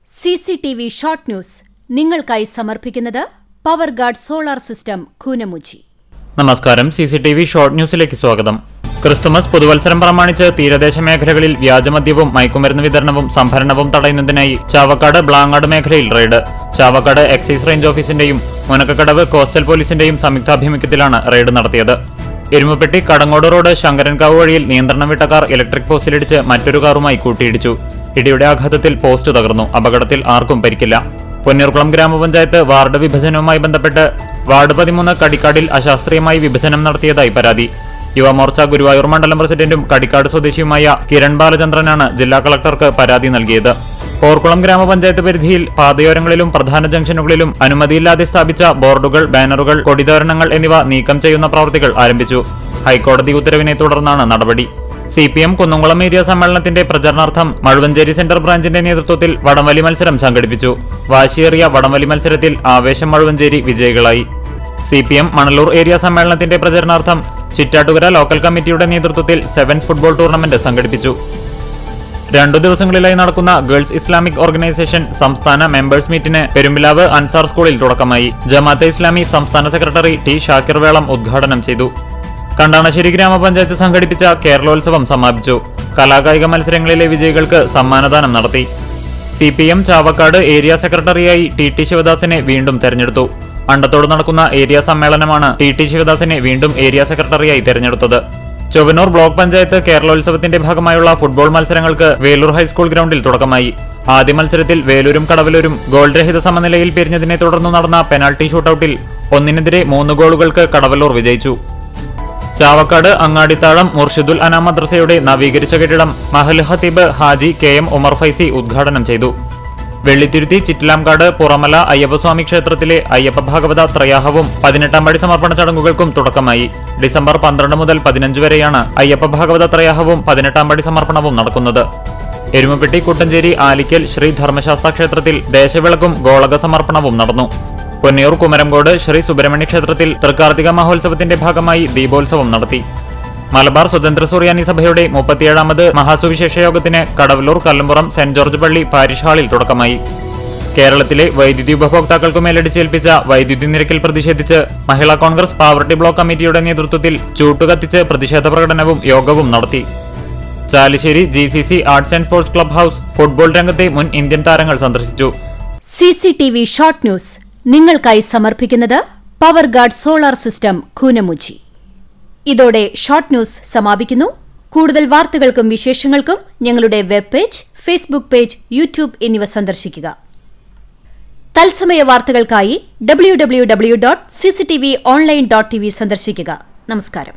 CCTV short news നിങ്ങൾക്കായി സമർപ്പിക്കുന്നത് power guard solar system Koonamuchi. നമസ്കാരം. CCTV ഷോർട്ട് ന്യൂസിലേക്ക് സ്വാഗതം. ക്രിസ്തുമസ് പുതുവത്സരം പ്രമാണിച്ച് തീരദേശ മേഖലകളിൽ വ്യാജമദ്യവും മയക്കുമരുന്ന് വിതരണവും സംഭരണവും തടയുന്നതിനായി ചാവക്കാട് ബ്ലാങ്ങാട് മേഖലയിൽ റെയ്ഡ്. ചാവക്കാട് എക്സൈസ് റേഞ്ച് ഓഫീസിന്റെയും മുനക്കക്കടവ് കോസ്റ്റൽ പോലീസിന്റെയും സംയുക്താഭിമുഖ്യത്തിലാണ് റെയ്ഡ് നടത്തിയത്. എരുമപ്പെട്ടി കടങ്ങോട് റോഡ് ശങ്കരൻകാവ് വഴിയിൽ നിയന്ത്രണം വിട്ട കാർ ഇലക്ട്രിക് പോസ്റ്റിലിടിച്ച് മറ്റൊരു കാറുമായി കൂട്ടിയിടിച്ചു. ഇടിയുടെ ആഘാതത്തിൽ പോസ്റ്റ് തകർന്നു. അപകടത്തിൽ ആർക്കും പരിക്കില്ല. പൊന്നീർകുളം ഗ്രാമപഞ്ചായത്ത് വാർഡ് വിഭജനവുമായി ബന്ധപ്പെട്ട് വാർഡ് 13 കടിക്കാടിൽ അശാസ്ത്രീയമായി വിഭജനം നടത്തിയതായി പരാതി. യുവമോർച്ച ഗുരുവായൂർ മണ്ഡലം പ്രസിഡന്റും കടിക്കാട് സ്വദേശിയുമായ കിരൺ ബാലചന്ദ്രനാണ് ജില്ലാ കളക്ടർക്ക് പരാതി നൽകിയത്. പോർക്കുളം ഗ്രാമപഞ്ചായത്ത് പരിധിയിൽ പാതയോരങ്ങളിലും പ്രധാന ജംഗ്ഷനുകളിലും അനുമതിയില്ലാതെ സ്ഥാപിച്ച ബോർഡുകൾ, ബാനറുകൾ, കൊടിതോരണങ്ങൾ എന്നിവ നീക്കം ചെയ്യുന്ന പ്രവൃത്തികൾ ആരംഭിച്ചു. ഹൈക്കോടതി ഉത്തരവിനെ തുടർന്നാണ് നടപടി. CPM കുന്നംകുളം ഏരിയ സമ്മേളനത്തിന്റെ പ്രചരണാർത്ഥം മഴുവഞ്ചേരി സെന്റർ ബ്രാഞ്ചിന്റെ നേതൃത്വത്തിൽ വടംവലി മത്സരം സംഘടിപ്പിച്ചു. വാശിയേറിയ വടംവലി മത്സരത്തിൽ ആവേശം മഴുവഞ്ചേരി വിജയികളായി. CPM മണലൂർ ഏരിയ സമ്മേളനത്തിന്റെ പ്രചരണാർത്ഥം ചിറ്റാട്ടുകര ലോക്കൽ കമ്മിറ്റിയുടെ നേതൃത്വത്തിൽ സെവൻസ് ഫുട്ബോൾ ടൂർണമെന്റ് സംഘടിപ്പിച്ചു. 2 ദിവസങ്ങളിലായി നടക്കുന്ന ഗേൾസ് ഇസ്ലാമിക് ഓർഗനൈസേഷൻ സംസ്ഥാന മെമ്പേഴ്സ് മീറ്റിന് പെരുമ്പിലാവ് അൻസാർ സ്കൂളിൽ തുടക്കമായി. ജമാഅത്തെ ഇസ്ലാമി സംസ്ഥാന സെക്രട്ടറി T ഷാക്കിർ വേളം ഉദ്ഘാടനം ചെയ്തു. കണ്ടാണശ്ശേരി ഗ്രാമപഞ്ചായത്ത് സംഘടിപ്പിച്ച കേരളോത്സവം സമാപിച്ചു. കലാകായിക മത്സരങ്ങളിലെ വിജയികൾക്ക് സമ്മാനദാനം നടത്തി. CPM ചാവക്കാട് ഏരിയ സെക്രട്ടറിയായി TT ശിവദാസിനെ വീണ്ടും തെരഞ്ഞെടുത്തു. അണ്ടത്തോട് നടക്കുന്ന ഏരിയ സമ്മേളനമാണ് TT ശിവദാസിനെ വീണ്ടും ഏരിയ സെക്രട്ടറിയായി തെരഞ്ഞെടുത്തത്. ചൊവ്വനൂർ ബ്ലോക്ക് പഞ്ചായത്ത് കേരളോത്സവത്തിന്റെ ഭാഗമായുള്ള ഫുട്ബോൾ മത്സരങ്ങൾക്ക് വേലൂർ ഹൈസ്കൂൾ ഗ്രൗണ്ടിൽ തുടക്കമായി. ആദ്യ മത്സരത്തിൽ വേലൂരും കടവലൂരും ഗോൾ രഹിത സമനിലയിൽ പിരിഞ്ഞതിനെ തുടർന്ന് നടന്ന പെനാൽറ്റി ഷൂട്ടൌട്ടിൽ 1-നെതിരെ 3 ഗോളുകൾക്ക് കടവലൂർ വിജയിച്ചു. ചാവക്കാട് അങ്ങാടിത്താഴം മുർഷിദുൽ അനാം മദ്രസയുടെ നവീകരിച്ച കെട്ടിടം മഹൽ ഖത്തീബ് ഹാജി KM ഉമർ ഫൈസി ഉദ്ഘാടനം ചെയ്തു. വെള്ളിത്തിരുത്തി ചിറ്റിലാംകാട് പുറമല അയ്യപ്പസ്വാമി ക്ഷേത്രത്തിലെ അയ്യപ്പ ഭാഗവത ത്രയാഹവും 18ാം പടി സമർപ്പണ ചടങ്ങുകൾക്കും തുടക്കമായി. ഡിസംബർ 12 മുതൽ 15 വരെയാണ് അയ്യപ്പ ഭാഗവത ത്രയാഹവും 18ാം പടി സമർപ്പണവും നടക്കുന്നത്. എരുമപ്പെട്ടി കുട്ടഞ്ചേരി ആലിക്കൽ ശ്രീ ധർമ്മശാസ്ത്ര ക്ഷേത്രത്തിൽ ദേശവിളക്കും ഗോളക സമർപ്പണവും നടന്നു. പൊന്നിയൂർ കുമരംകോട് ശ്രീ സുബ്രഹ്മണ്യ ക്ഷേത്രത്തിൽ തൃക്കാർത്തിക മഹോത്സവത്തിന്റെ ഭാഗമായി ദീപോത്സവം നടത്തി. മലബാർ സ്വതന്ത്ര സുറിയാനി സഭയുടെ 37ാമത് മഹാസുവിശേഷ യോഗത്തിന് കടവലൂർ കല്ലുംപുറം സെന്റ് ജോർജ് പള്ളി പാരിഷ് ഹാളിൽ തുടക്കമായി. കേരളത്തിലെ വൈദ്യുതി ഉപഭോക്താക്കൾക്ക് മേലടിച്ചേൽപ്പിച്ച വൈദ്യുതി നിരക്കിൽ പ്രതിഷേധിച്ച് മഹിളാ കോൺഗ്രസ് പാവർട്ടി ബ്ലോക്ക് കമ്മിറ്റിയുടെ നേതൃത്വത്തിൽ ചൂട്ടുകത്തിച്ച് പ്രതിഷേധ പ്രകടനവും യോഗവും നടത്തി. Chalissery GCC arts and sports club house football രംഗത്തെ മുൻ ഇന്ത്യൻ താരങ്ങൾ സന്ദർശിച്ചു. CCTV ഷോർട്ട് ന്യൂസ് നിങ്ങൾക്കായി സമർപ്പിക്കുന്നത് power guard solar system Koonamuchi. ഇതോടെ ഷോർട്ട് ന്യൂസ് സമാപിക്കുന്നു. കൂടുതൽ വാർത്തകൾക്കും വിശേഷങ്ങൾക്കും ഞങ്ങളുടെ web page, Facebook page, YouTube എന്നിവ സന്ദർശിക്കുക. തത്സമയ വാർത്തകൾക്കായി www.cctv online.tv സന്ദർശിക്കുക. നമസ്കാരം.